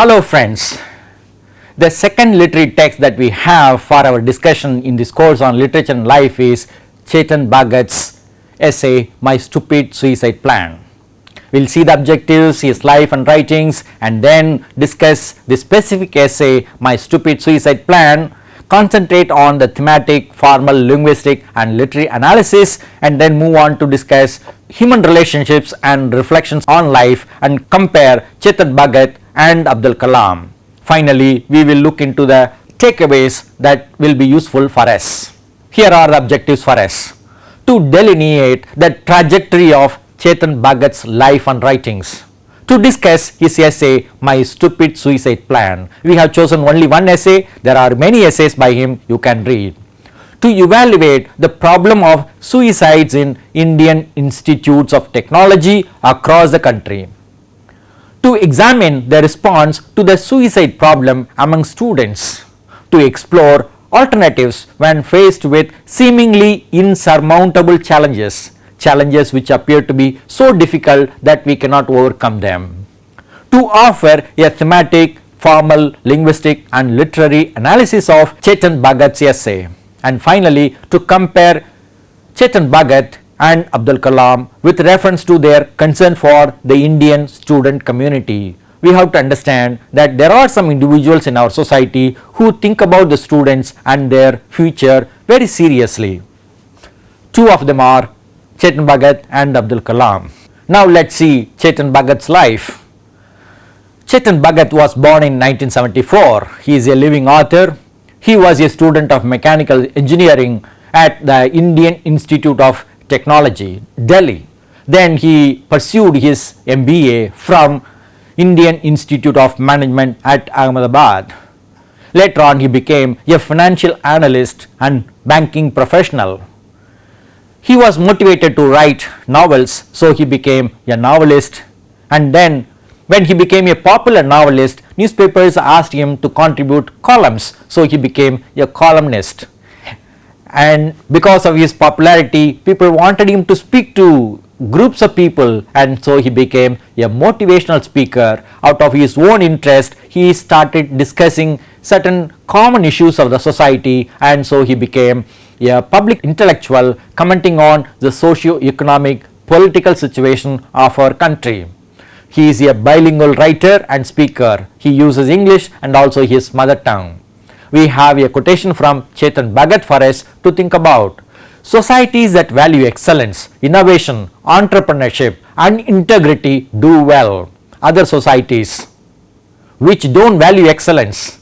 Hello friends, the second literary text that we have for our discussion in this course on literature and life is Chetan Bhagat's essay My Stupid Suicide Plan. We will see the objectives, his life and writings, and then discuss the specific essay My Stupid Suicide Plan, concentrate on the thematic, formal, linguistic and literary analysis, and then move on to discuss human relationships and reflections on life and compare Chetan Bhagat and Abdul Kalam. Finally, we will look into the takeaways that will be useful for us. Here are the objectives for us: to delineate the trajectory of Chetan Bhagat's life and writings, to discuss his essay My Stupid Suicide Plan. We have chosen only one essay, there are many essays by him you can read. To evaluate the problem of suicides in Indian institutes of technology across the country. To examine the response to the suicide problem among students. To explore alternatives when faced with seemingly insurmountable challenges, challenges which appear to be so difficult that we cannot overcome them. To offer a thematic, formal, linguistic and literary analysis of Chetan Bhagat's essay. And finally, to compare Chetan Bhagat and Abdul Kalam with reference to their concern for the Indian student community. We have to understand that there are some individuals in our society who think about the students and their future very seriously. Two of them are Chetan Bhagat and Abdul Kalam. Now let's see Chetan Bhagat's life. Chetan Bhagat was born in 1974. He is a living author. He was a student of mechanical engineering at the Indian Institute of Technology, Delhi. Then he pursued his MBA from Indian Institute of Management at Ahmedabad. Later on he became a financial analyst and banking professional. He was motivated to write novels, so he became a novelist, and then when he became a popular novelist, newspapers asked him to contribute columns, so he became a columnist. And because of his popularity, people wanted him to speak to groups of people, and so he became a motivational speaker. Out of his own interest, he started discussing certain common issues of the society, and so he became a public intellectual commenting on the socio-economic political situation of our country. He is a bilingual writer and speaker. He uses English and also his mother tongue. We have a quotation from Chetan Bhagat for us to think about. Societies that value excellence, innovation, entrepreneurship and integrity do well. Other societies which don't value excellence,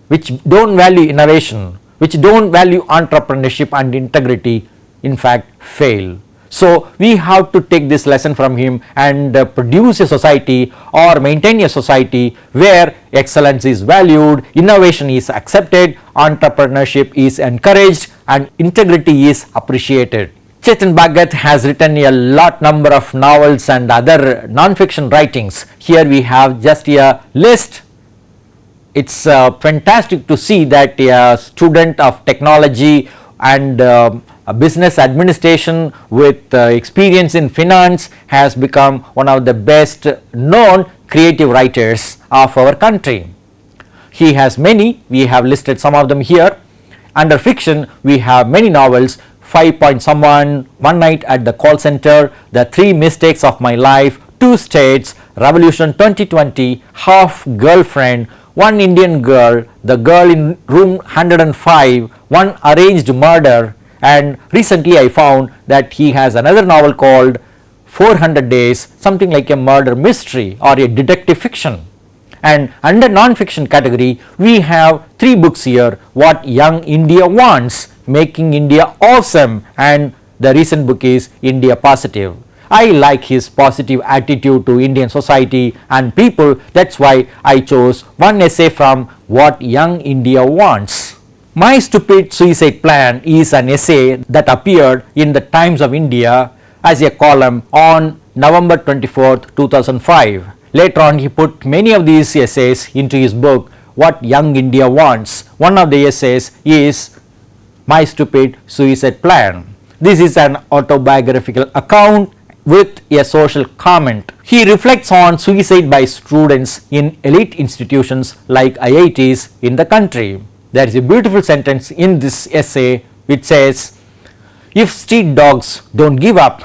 which don't value innovation, which don't value entrepreneurship and integrity, in fact fail. So we have to take this lesson from him and produce a society or maintain a society where excellence is valued, innovation is accepted, entrepreneurship is encouraged and integrity is appreciated. Chetan Bhagat has written a lot number of novels and other non-fiction writings. Here we have just a list. It's fantastic to see that a student of technology and a business administration with experience in finance has become one of the best known creative writers of our country. He has many, we have listed some of them here. Under fiction, we have many novels: 5 Point Someone, One Night at the Call Center, The 3 Mistakes of My Life, 2 States, Revolution 2020, Half Girlfriend, One Indian Girl, The Girl in Room 105, One Arranged Murder, and recently I found that he has another novel called 400 Days, something like a murder mystery or a detective fiction. And under non-fiction category, we have 3 books here: What Young India Wants, Making India Awesome, and the recent book is India Positive. I like his positive attitude to Indian society and people. That's why I chose one essay from What Young India Wants. My Stupid Suicide Plan is an essay that appeared in the Times of India as a column on November 24th, 2005. Later on he put many of these essays into his book What Young India Wants. One of the essays is My Stupid Suicide Plan. This is an autobiographical account with a social comment. He reflects on suicide by students in elite institutions like IITs in the country. There is a beautiful sentence in this essay which says, "If street dogs don't give up,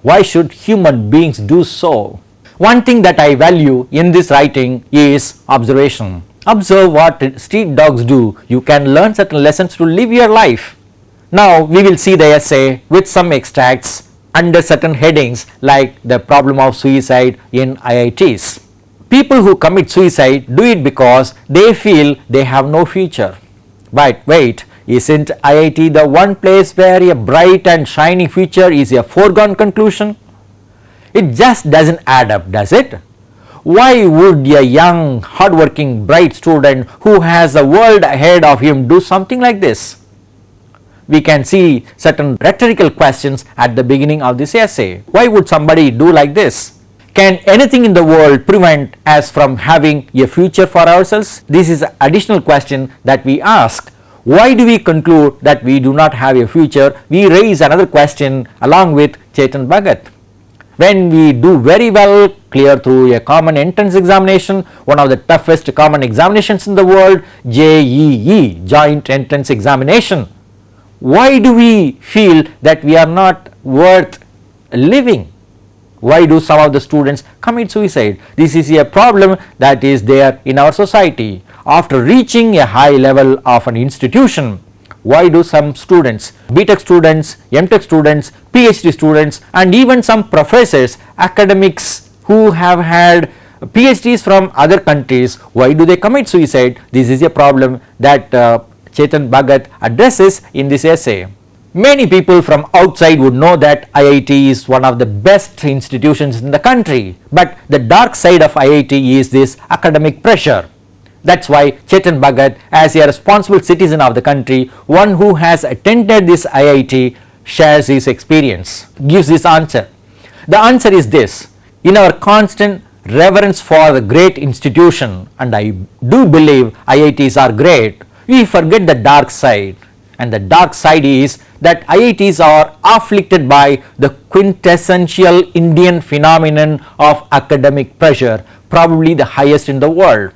why should human beings do so?" One thing that I value in this writing is observation. Observe what street dogs do. You can learn certain lessons to live your life. Now we will see the essay with some extracts under certain headings like the problem of suicide in IITs. People who commit suicide do it because they feel they have no future. But wait, isn't IIT the one place where a bright and shining future is a foregone conclusion? It just doesn't add up, does it? Why would a young, hardworking, bright student who has the world ahead of him do something like this? We can see certain rhetorical questions at the beginning of this essay. Why would somebody do like this? Can anything in the world prevent us from having a future for ourselves? This is an additional question that we ask. Why do we conclude that we do not have a future? We raise another question along with Chetan Bhagat. When we do very well, clear through a common entrance examination, one of the toughest common examinations in the world, JEE, Joint Entrance Examination, why do we feel that we are not worth living? Why do some of the students commit suicide? This is a problem that is there in our society. After reaching a high level of an institution, why do some students, BTech students, MTech students, PhD students, and even some professors, academics who have had PhDs from other countries, why do they commit suicide? This is a problem that Chetan Bhagat addresses in this essay. Many people from outside would know that IIT is one of the best institutions in the country, but the dark side of IIT is this academic pressure. That's why Chetan Bhagat, as a responsible citizen of the country, one who has attended this IIT, shares his experience, gives this answer. The answer is this: in our constant reverence for the great institution, and I do believe IITs are great, we forget the dark side. And the dark side is that IITs are afflicted by the quintessential Indian phenomenon of academic pressure, probably the highest in the world.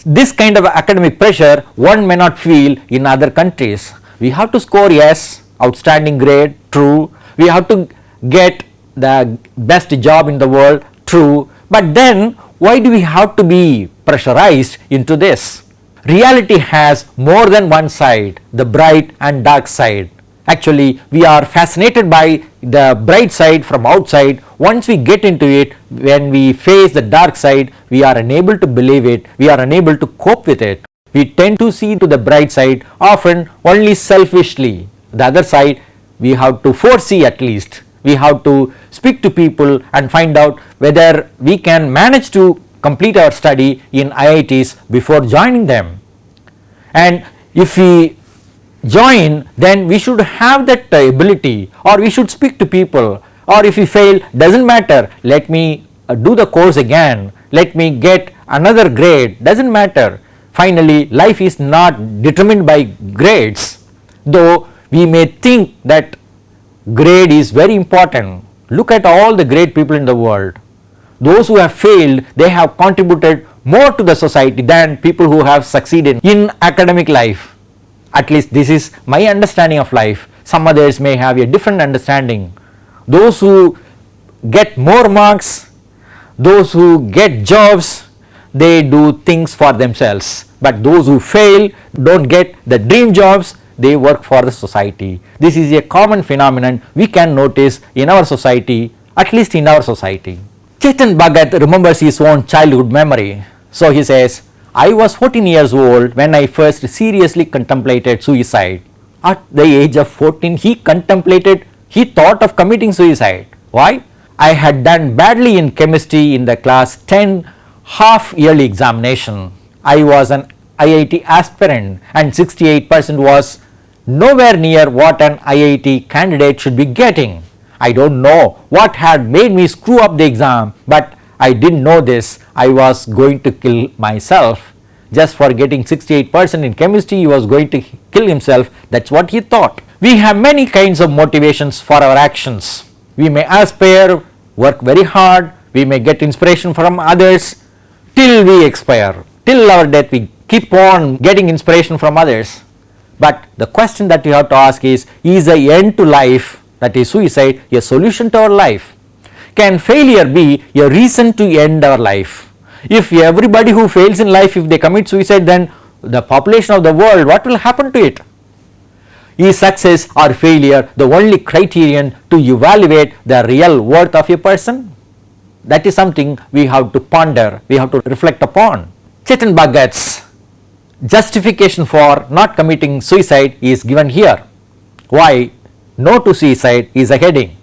This kind of academic pressure one may not feel in other countries. We have to score, yes, outstanding grade, true. We have to get the best job in the world, true. But then why do we have to be pressurized into this? Reality has more than one side, the bright and dark side. Actually, we are fascinated by the bright side from outside. Once we get into it, when we face the dark side, we are unable to believe it, we are unable to cope with it. We tend to see to the bright side often only selfishly. The other side, we have to foresee at least. We have to speak to people and find out whether we can manage to complete our study in IITs before joining them. And if we join, then we should have that ability, or we should speak to people, or if we fail, doesn't matter, let me do the course again, let me get another grade, doesn't matter. Finally, life is not determined by grades, though we may think that grade is very important. Look at all the great people in the world. Those who have failed, they have contributed more to the society than people who have succeeded in academic life. At least this is my understanding of life. Some others may have a different understanding. Those who get more marks, those who get jobs, they do things for themselves. But those who fail, don't get the dream jobs, they work for the society. This is a common phenomenon we can notice in our society, at least in our society. Chetan Bhagat remembers his own childhood memory. So he says, I was 14 years old when I first seriously contemplated suicide. At the age of 14, he thought of committing suicide. Why? I had done badly in chemistry in the class 10 half yearly examination. I was an IIT aspirant and 68% was nowhere near what an IIT candidate should be getting. I don't know what had made me screw up the exam, but I didn't know this. I was going to kill myself. Just for getting 68% in chemistry, he was going to kill himself. That's what he thought. We have many kinds of motivations for our actions. We may aspire, work very hard, we may get inspiration from others till we expire, till our death we keep on getting inspiration from others. But the question that you have to ask is the end to life, that is suicide, a solution to our life? Can failure be a reason to end our life? If everybody who fails in life, if they commit suicide, then the population of the world, what will happen to it? Is success or failure the only criterion to evaluate the real worth of a person? That is something we have to ponder, we have to reflect upon. Chetan Bhagat's justification for not committing suicide is given here. Why no to suicide is a heading.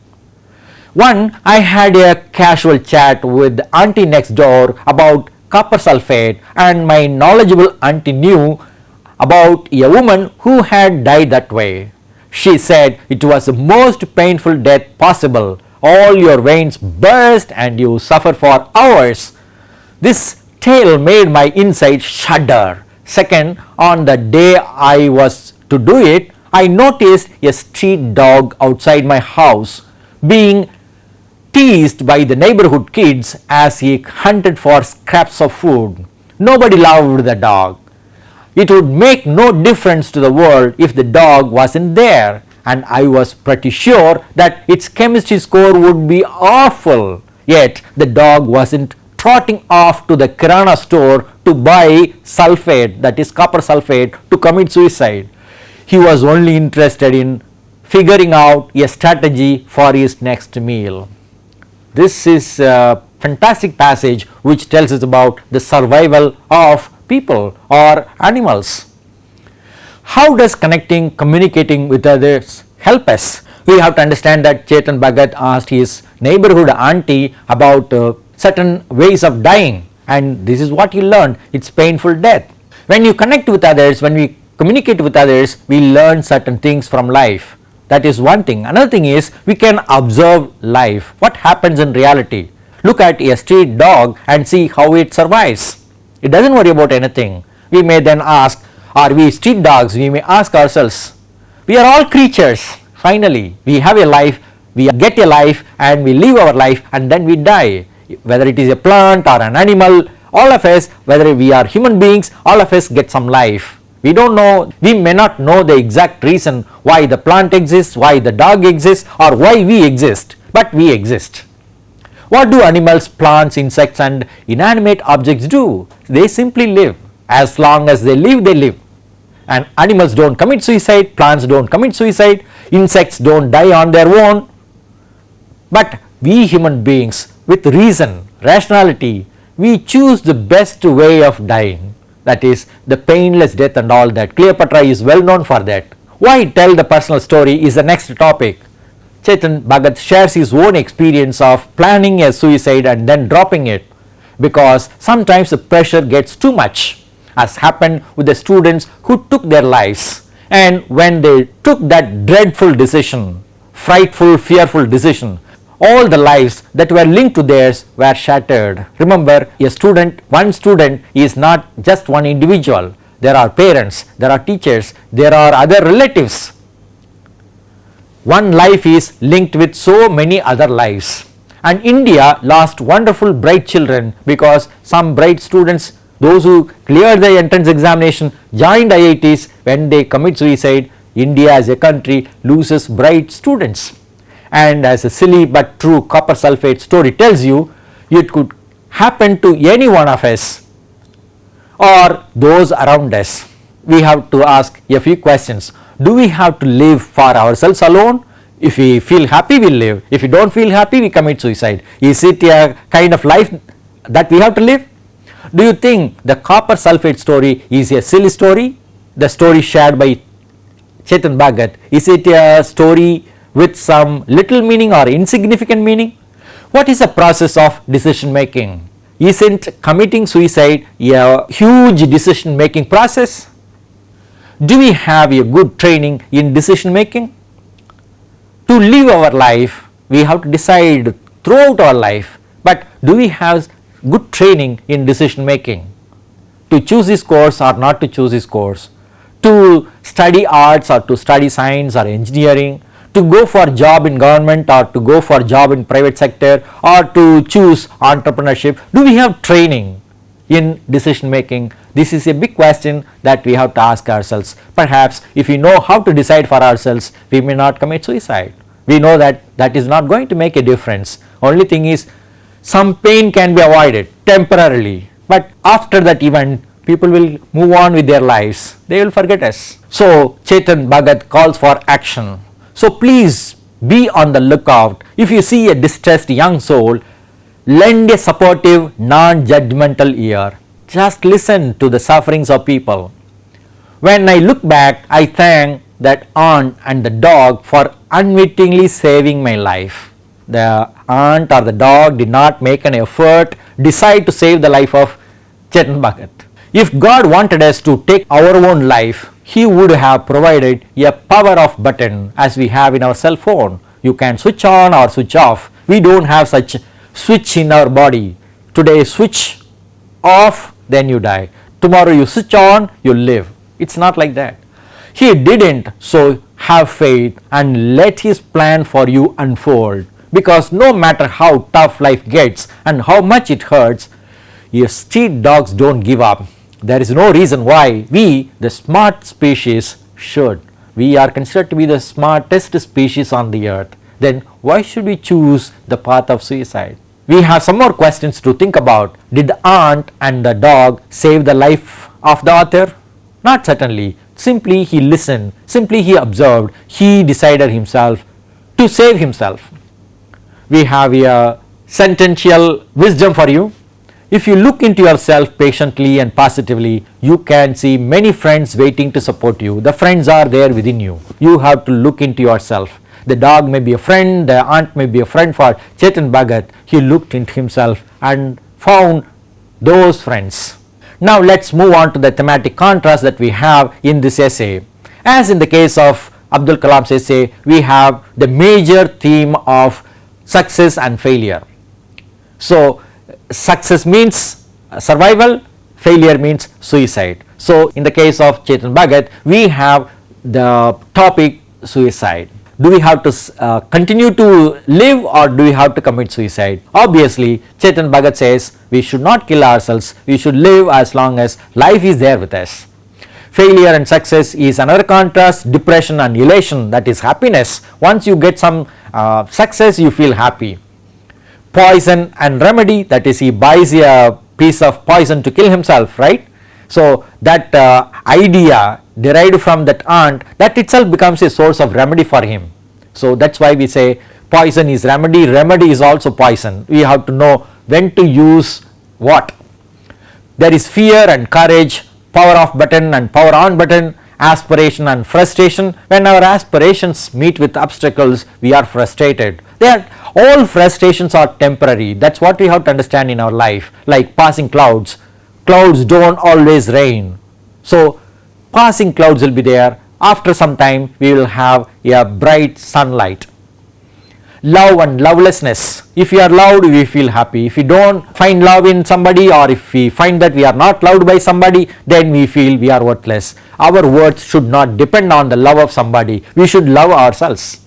One, I had a casual chat with auntie next door about copper sulfate, and my knowledgeable auntie knew about a woman who had died that way. She said it was the most painful death possible. All your veins burst and you suffer for hours. This tale made my insides shudder. Second, on the day I was to do it, I noticed a street dog outside my house being teased by the neighborhood kids as he hunted for scraps of food. Nobody loved the dog. It would make no difference to the world if the dog wasn't there, and I was pretty sure that its chemistry score would be awful. Yet the dog wasn't trotting off to the kirana store to buy sulfate, that is copper sulfate, to commit suicide. He was only interested in figuring out a strategy for his next meal. This is a fantastic passage which tells us about the survival of people or animals. How does connecting, communicating with others help us? We have to understand that Chetan Bhagat asked his neighborhood auntie about certain ways of dying, and this is what he learned. It's painful death. When you connect with others, when we communicate with others, we learn certain things from life. That is one thing. Another thing is we can observe life, what happens in reality. Look at a street dog and see how it survives. It doesn't worry about anything. We may then ask, are we street dogs? We may ask ourselves, we are all creatures. Finally, we have a life, we get a life, and we live our life, and then we die. Whether it is a plant or an animal, all of us, whether we are human beings, all of us get some life. We don't know, we may not know the exact reason why the plant exists, why the dog exists, or why we exist, but we exist. What do animals, plants, insects and inanimate objects do? They simply live. As long as they live, they live. And animals don't commit suicide, plants don't commit suicide, insects don't die on their own. But we human beings, with reason, rationality, we choose the best way of dying. That is the painless death and all that. Cleopatra is well known for that. Why tell the personal story is the next topic. Chetan Bhagat shares his own experience of planning a suicide and then dropping it, because sometimes the pressure gets too much, as happened with the students who took their lives. And when they took that dreadful decision, frightful, fearful decision, all the lives that were linked to theirs were shattered. Remember, one student is not just one individual. There are parents, there are teachers, there are other relatives. One life is linked with so many other lives. And India lost wonderful bright children because some bright students, those who cleared the entrance examination, joined IITs, when they commit suicide, India as a country loses bright students. And as a silly but true copper sulfate story tells you, it could happen to any one of us or those around us. We have to ask a few questions. Do we have to live for ourselves alone? If we feel happy, we live. If we don't feel happy, we commit suicide. Is it a kind of life that we have to live? Do you think the copper sulfate story is a silly story? The story shared by Chetan Bhagat, is it a story with some little meaning or insignificant meaning? What is the process of decision making? Isn't committing suicide a huge decision making process? Do we have a good training in decision making? To live our life, we have to decide throughout our life, but do we have good training in decision making? To choose this course or not to choose this course? To study arts or to study science or engineering? to go for job in government or to go for job in private sector or to choose entrepreneurship? Do we have training in decision making? This is a big question that we have to ask ourselves. Perhaps if we know how to decide for ourselves, we may not commit suicide. We know that that is not going to make a difference. Only thing is, some pain can be avoided temporarily, but after that event people will move on with their lives. They will forget us. So Chetan Bhagat calls for action. So please be on the lookout. If you see a distressed young soul, lend a supportive, non-judgmental ear. Just listen to the sufferings of people. When I look back, I thank that aunt and the dog for unwittingly saving my life. The aunt or the dog did not make an effort, decide to save the life of Chetan Bhagat. If God wanted us to take our own life, He would have provided a power off button as we have in our cell phone. You can switch on or switch off. We don't have such switch in our body. Today switch off, then you die. Tomorrow you switch on, you live. It's not like that. He didn't, so have faith and let His plan for you unfold. Because no matter how tough life gets and how much it hurts, your street dogs don't give up. There is no reason why we, the smart species, should. We are considered to be the smartest species on the earth. Then why should we choose the path of suicide? We have some more questions to think about. Did the aunt and the dog save the life of the author? Not certainly. Simply he listened, simply he observed, he decided himself to save himself. We have a sentential wisdom for you. If you look into yourself patiently and positively, you can see many friends waiting to support you. The friends are there within you. You have to look into yourself. The dog may be a friend, the aunt may be a friend for Chetan Bhagat. He looked into himself and found those friends. Now let's move on to the thematic contrast that we have in this essay. As in the case of Abdul Kalam's essay, we have the major theme of success and failure. So success means survival, failure means suicide. So in the case of Chetan Bhagat, we have the topic suicide. Do we have to continue to live or do we have to commit suicide? Obviously, Chetan Bhagat says we should not kill ourselves, we should live as long as life is there with us. Failure and success is another contrast. Depression and elation, that is happiness. Once you get some success, you feel happy. Poison and remedy, that is he buys a piece of poison to kill himself, right? So that idea derived from that aunt, that itself becomes a source of remedy for him. So that's why we say poison is remedy, remedy is also poison. We have to know when to use what. There is fear and courage, power off button and power on button, aspiration and frustration. When our aspirations meet with obstacles, we are frustrated. All frustrations are temporary. That's what we have to understand in our life. Like passing clouds. Clouds don't always rain. So passing clouds will be there. After some time we will have a bright sunlight. Love and lovelessness. If we are loved, we feel happy. If we don't find love in somebody, or if we find that we are not loved by somebody, then we feel we are worthless. Our worth should not depend on the love of somebody. We should love ourselves.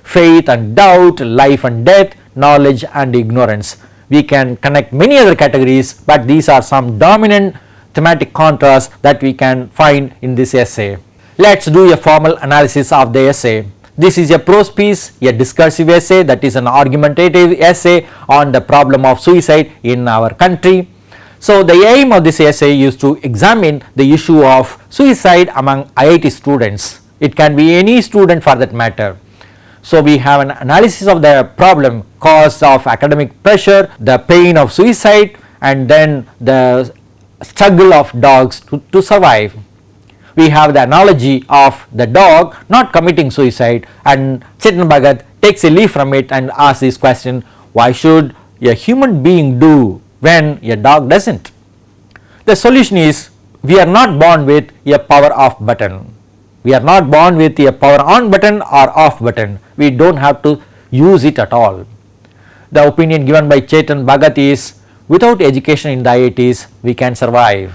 Faith and doubt, life and death, knowledge and ignorance. We can connect many other categories, but these are some dominant thematic contrasts that we can find in this essay. Let's do a formal analysis of the essay. This is a prose piece, a discursive essay, that is an argumentative essay on the problem of suicide in our country. So the aim of this essay is to examine the issue of suicide among IIT students. It can be any student for that matter. So we have an analysis of the problem, cause of academic pressure, the pain of suicide, and then the struggle of dogs to survive. We have the analogy of the dog not committing suicide, and Chetan Bhagat takes a leaf from it and asks this question: why should a human being do when a dog doesn't? The solution is, we are not born with a power off button. We are not born with a power on button or off button. We don't have to use it at all. The opinion given by Chetan Bhagat is, without education in the IITs, we can survive.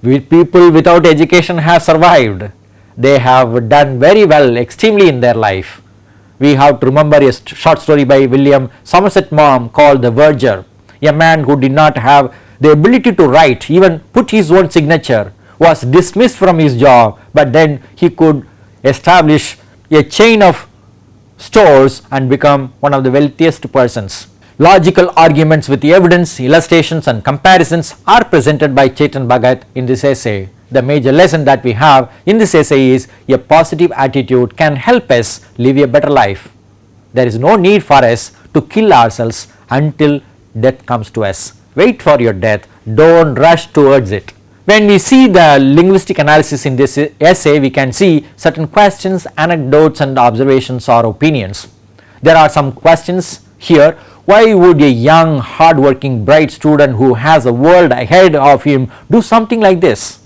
People without education have survived. They have done very well, extremely in their life. We have to remember a short story by William Somerset Maugham called The Verger. A man who did not have the ability to write, even put his own signature, was dismissed from his job, but then he could establish a chain of stores and become one of the wealthiest persons. Logical arguments with evidence, illustrations and comparisons are presented by Chetan Bhagat in this essay. The major lesson that we have in this essay is a positive attitude can help us live a better life. There is no need for us to kill ourselves until death comes to us. Wait for your death, don't rush towards it. When we see the linguistic analysis in this essay, we can see certain questions, anecdotes and observations or opinions. There are some questions here. Why would a young, hard-working, bright student who has a world ahead of him do something like this?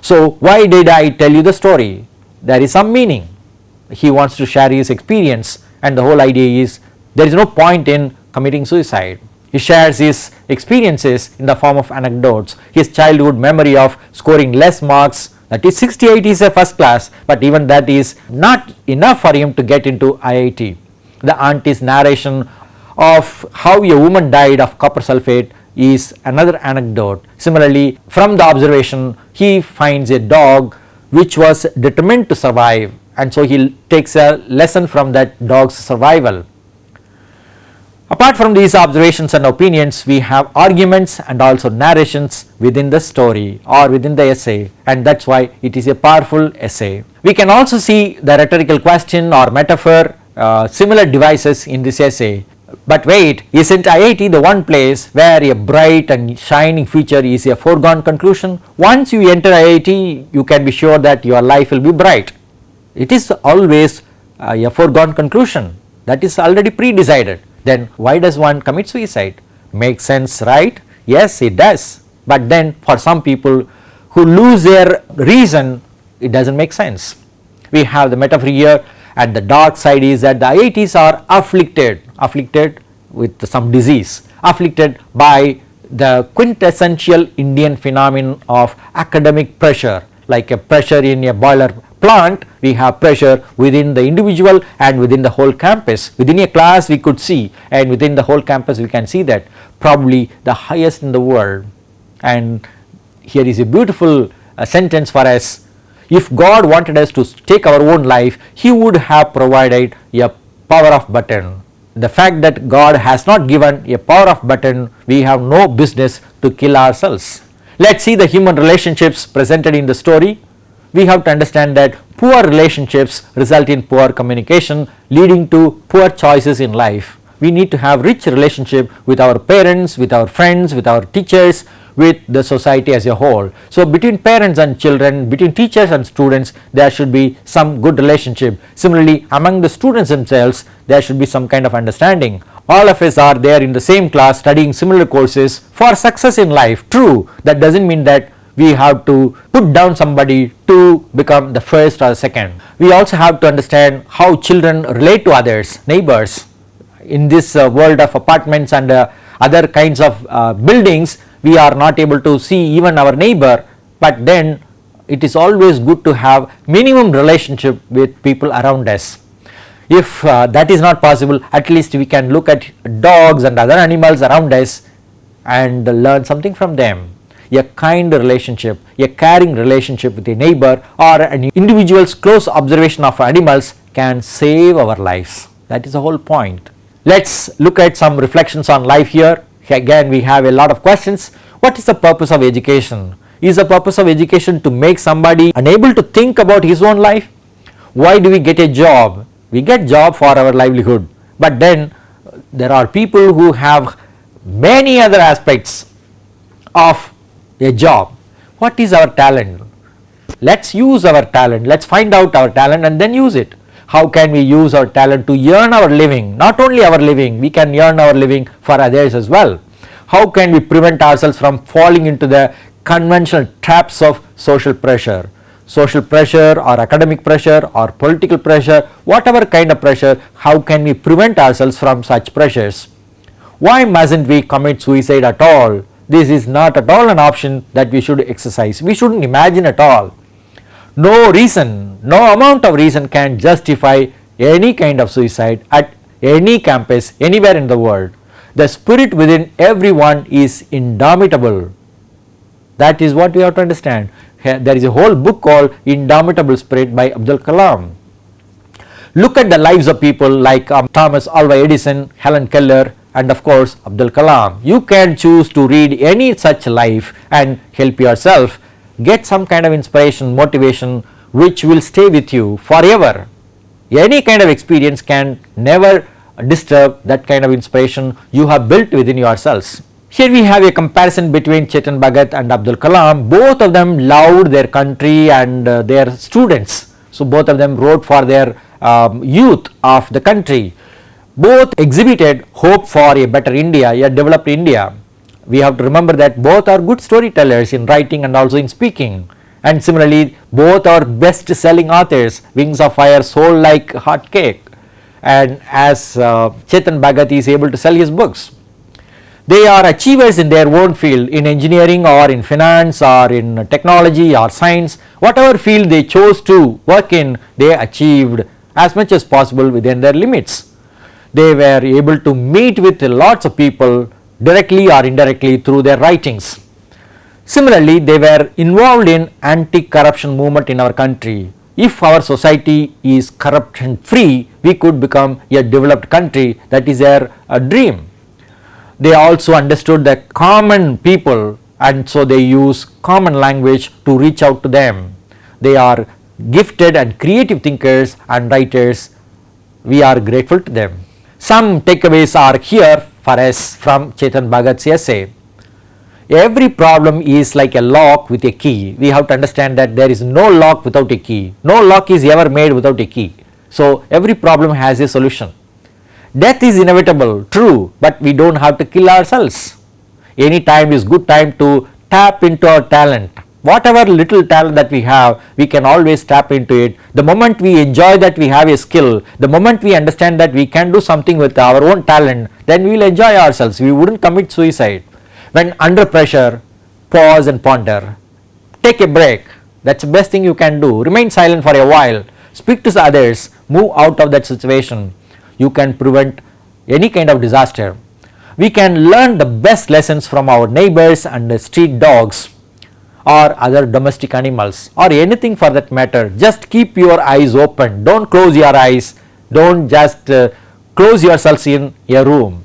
So, why did I tell you the story? There is some meaning. He wants to share his experience, and the whole idea is there is no point in committing suicide. He shares his experiences in the form of anecdotes. His childhood memory of scoring less marks, that is 68 is a first class, but even that is not enough for him to get into IIT. The auntie's narration of how a woman died of copper sulfate is another anecdote. Similarly, from the observation, he finds a dog which was determined to survive, and so he takes a lesson from that dog's survival. Apart from these observations and opinions, we have arguments and also narrations within the story or within the essay, and that's why it is a powerful essay. We can also see the rhetorical question or metaphor, similar devices in this essay. But wait, isn't IIT the one place where a bright and shining future is a foregone conclusion? Once you enter IIT, you can be sure that your life will be bright. It is always a foregone conclusion, that is already pre-decided. Then why does one commit suicide? Makes sense, right? Yes, it does. But then for some people who lose their reason, it doesn't make sense. We have the metaphor here, and the dark side is that the IITs are afflicted with some disease, afflicted by the quintessential Indian phenomenon of academic pressure. Like a pressure in a boiler plant, we have pressure within the individual and within the whole campus. Within a class we could see, and within the whole campus we can see that, probably the highest in the world. And here is a beautiful sentence for us. If God wanted us to take our own life, He would have provided a power of button. The fact that God has not given a power of button, we have no business to kill ourselves. Let's see the human relationships presented in the story. We have to understand that poor relationships result in poor communication, leading to poor choices in life. We need to have rich relationship with our parents, with our friends, with our teachers, with the society as a whole. So between parents and children, between teachers and students, there should be some good relationship. Similarly, among the students themselves, there should be some kind of understanding. All of us are there in the same class studying similar courses for success in life. True, that doesn't mean that we have to put down somebody to become the first or second. We also have to understand how children relate to others, neighbors. In this world of apartments and other kinds of buildings, we are not able to see even our neighbor, but then it is always good to have minimum relationship with people around us. If that is not possible, at least we can look at dogs and other animals around us and learn something from them. A kind relationship, a caring relationship with a neighbor or an individual's close observation of animals can save our lives. That is the whole point. Let's look at some reflections on life here. Again, we have a lot of questions. What is the purpose of education? Is the purpose of education to make somebody unable to think about his own life? Why do we get a job? We get job for our livelihood, but then there are people who have many other aspects of a job. What is our talent? Let's use our talent. Let's find out our talent and then use it. How can we use our talent to earn our living? Not only our living, we can earn our living for others as well. How can we prevent ourselves from falling into the conventional traps of social pressure? Social pressure or academic pressure or political pressure, whatever kind of pressure, how can we prevent ourselves from such pressures? Why mustn't we commit suicide at all? This is not at all an option that we should exercise. We shouldn't imagine at all. No reason, no amount of reason can justify any kind of suicide at any campus anywhere in the world. The spirit within everyone is indomitable. That is what we have to understand. There is a whole book called Indomitable Spirit by Abdul Kalam. Look at the lives of people like Thomas Alva Edison, Helen Keller, and of course Abdul Kalam. You can choose to read any such life and help yourself get some kind of inspiration, motivation, which will stay with you forever. Any kind of experience can never disturb that kind of inspiration you have built within yourselves. Here we have a comparison between Chetan Bhagat and Abdul Kalam. Both of them loved their country and their students. So both of them wrote for their youth of the country. Both exhibited hope for a better India, a developed India. We have to remember that both are good storytellers in writing and also in speaking. And similarly, both are best selling authors. Wings of Fire sold like hot cake, and as Chetan Bhagat is able to sell his books. They are achievers in their own field, in engineering or in finance or in technology or science. Whatever field they chose to work in, they achieved as much as possible within their limits. They were able to meet with lots of people directly or indirectly through their writings. Similarly, they were involved in anti-corruption movement in our country. If our society is corruption free, we could become a developed country. That is their dream. They also understood the common people, and so they use common language to reach out to them. They are gifted and creative thinkers and writers. We are grateful to them. Some takeaways are here for us from Chetan Bhagat's essay. Every problem is like a lock with a key. We have to understand that there is no lock without a key. No lock is ever made without a key. So every problem has a solution. Death is inevitable, true, but we don't have to kill ourselves. Any time is good time to tap into our talent. Whatever little talent that we have, we can always tap into it. The moment we enjoy that we have a skill, the moment we understand that we can do something with our own talent, then we will enjoy ourselves. We wouldn't commit suicide. When under pressure, pause and ponder. Take a break. That's the best thing you can do. Remain silent for a while. Speak to others. Move out of that situation. You can prevent any kind of disaster. We can learn the best lessons from our neighbors and the street dogs or other domestic animals or anything for that matter. Just keep your eyes open. Don't close your eyes. Don't just close yourselves in a room.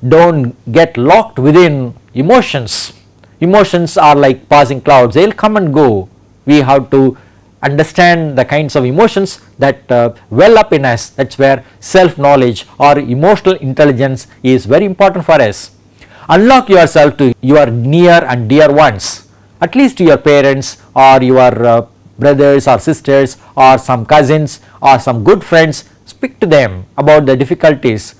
Don't get locked within emotions. Emotions are like passing clouds. They will come and go. We have to understand the kinds of emotions that well up in us. That's where self-knowledge or emotional intelligence is very important for us. Unlock yourself to your near and dear ones, at least to your parents or your brothers or sisters or some cousins or some good friends. Speak to them about the difficulties.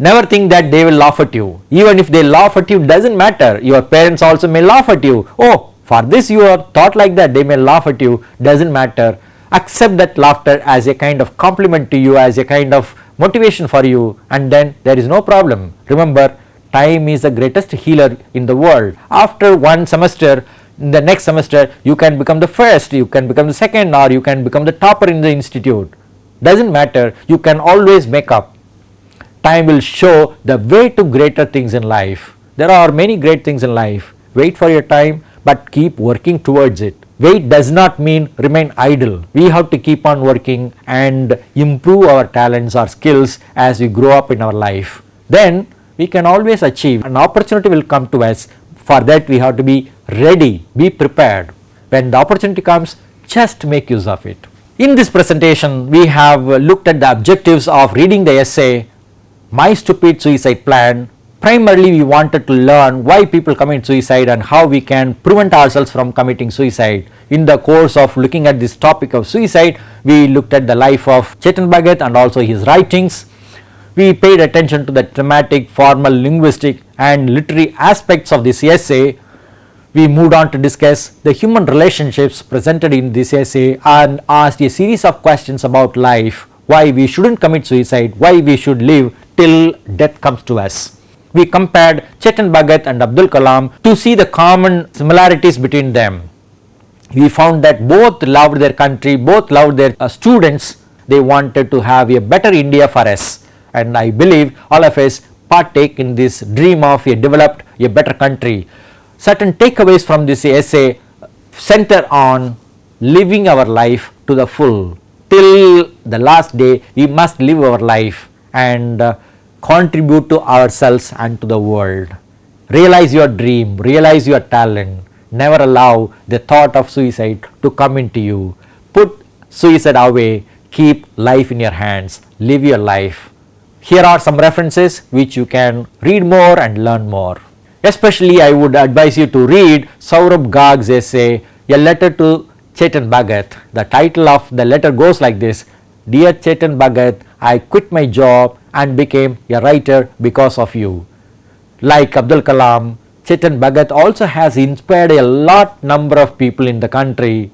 Never think that they will laugh at you. Even if they laugh at you, doesn't matter. Your parents also may laugh at you. Oh, for this you are thought like that, they may laugh at you, doesn't matter. Accept that laughter as a kind of compliment to you, as a kind of motivation for you, and then there is no problem. Remember, time is the greatest healer in the world. After one semester, in the next semester, you can become the first, you can become the second, or you can become the topper in the institute. Doesn't matter, you can always make up. Time will show the way to greater things in life. There are many great things in life. Wait for your time, but keep working towards it. Wait does not mean remain idle. We have to keep on working and improve our talents or skills as we grow up in our life. Then we can always achieve. An opportunity will come to us. For that we have to be ready, be prepared. When the opportunity comes, just make use of it. In this presentation, we have looked at the objectives of reading the essay My Stupid Suicide Plan. Primarily, we wanted to learn why people commit suicide and how we can prevent ourselves from committing suicide. In the course of looking at this topic of suicide, we looked at the life of Chetan Bhagat and also his writings. We paid attention to the thematic, formal, linguistic and literary aspects of this essay. We moved on to discuss the human relationships presented in this essay and asked a series of questions about life, why we shouldn't commit suicide, why we should live till death comes to us. We compared Chetan Bhagat and Abdul Kalam to see the common similarities between them. We found that both loved their country, both loved their students. they wanted to have a better India for us, and I believe all of us partake in this dream of a developed, a better country. Certain takeaways from this essay center on living our life to the full. Till the last day we must live our life and contribute to ourselves and to the world. Realize your dream, realize your talent, never allow the thought of suicide to come into you. Put suicide away, keep life in your hands, live your life. Here are some references which you can read more and learn more. Especially I would advise you to read Saurabh Garg's essay, A Letter to Chetan Bhagat. The title of the letter goes like this: Dear Chetan Bhagat, I quit my job and became a writer because of you. Like Abdul Kalam, Chetan Bhagat also has inspired a lot number of people in the country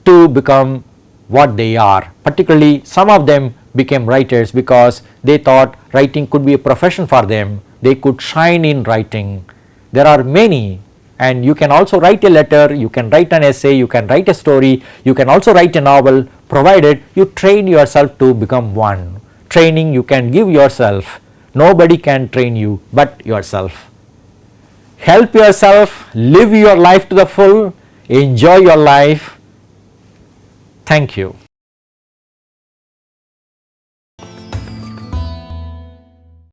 to become what they are. Particularly some of them became writers because they thought writing could be a profession for them. They could shine in writing. There are many, and you can also write a letter, you can write an essay, you can write a story, you can also write a novel, provided you train yourself to become one. Training you can give yourself. Nobody can train you but yourself. Help yourself, live your life to the full, enjoy your life. Thank you.